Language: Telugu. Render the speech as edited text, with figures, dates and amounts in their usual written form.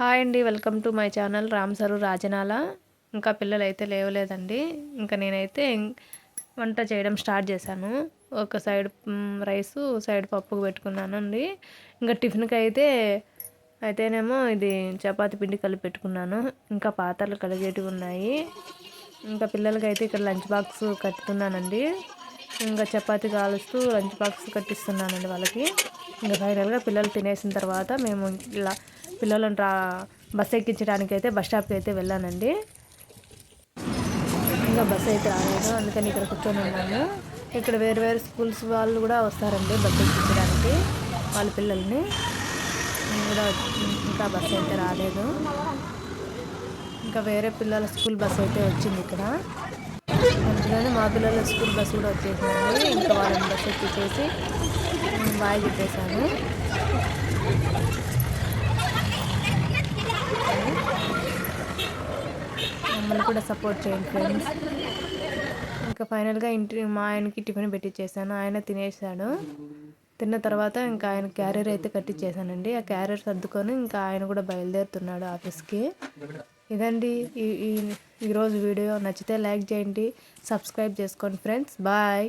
హాయ్ అండి, welcome to my channel Ram sir Rajanala. ఇంకా పిల్లలైతే లేవలేదండి. ఇంకా నేనైతే వంట చేయడం స్టార్ట్ చేశాను. ఒక సైడ్ రైసు, సైడ్ పప్పు పెట్టుకున్నానండి. ఇంకా టిఫిన్కి అయితేనేమో ఇది చపాతి పిండి కలిపి పెట్టుకున్నాను. ఇంకా పాత్రలు కడిగేటివి ఉన్నాయి. ఇంకా పిల్లలకైతే ఇక్కడ లంచ్ బాక్స్ కట్టుతున్నానండి. ఇంకా చపాతి కాలుస్తూ లంచ్ బాక్స్ కట్టిస్తున్నానండి వాళ్ళకి. ఇంకా ఫైనల్గా పిల్లలు తినేసిన తర్వాత మేము ఇలా పిల్లలను బస్ ఎక్కించడానికి అయితే బస్ స్టాప్కి అయితే వెళ్ళానండి. ఇంకా బస్సు అయితే రాలేదు, అందుకని ఇక్కడ కూర్చొని ఉన్నాను. ఇక్కడ వేరు వేరు స్కూల్స్ వాళ్ళు కూడా వస్తారండి బస్సు ఎక్కించడానికి వాళ్ళ పిల్లల్ని. కూడా ఇంకా బస్సు అయితే రాలేదు. ఇంకా వేరే పిల్లల స్కూల్ బస్సు అయితే వచ్చింది ఇక్కడ. అందుకని మా పిల్లల స్కూల్ బస్సు కూడా వచ్చేసింది. ఇంకా వాళ్ళని బస్సు ఎక్కించేసి బాయ్ చెప్పేశాను. మమ్మల్ని కూడా సపోర్ట్ చేయండి ఫ్రెండ్స్. ఇంకా ఫైనల్గా మా ఆయనకి టిఫిన్ పెట్టించేసాను. ఆయన తినేసాడు. తిన్న తర్వాత ఇంకా ఆయన క్యారియర్ అయితే కట్టించేసానండి. ఆ క్యారియర్ సర్దుకొని ఇంకా ఆయన కూడా బయలుదేరుతున్నాడు ఆఫీస్కి. ఇదండి ఈరోజు వీడియో. నచ్చితే లైక్ చేయండి, సబ్స్క్రైబ్ చేసుకోండి ఫ్రెండ్స్. బాయ్.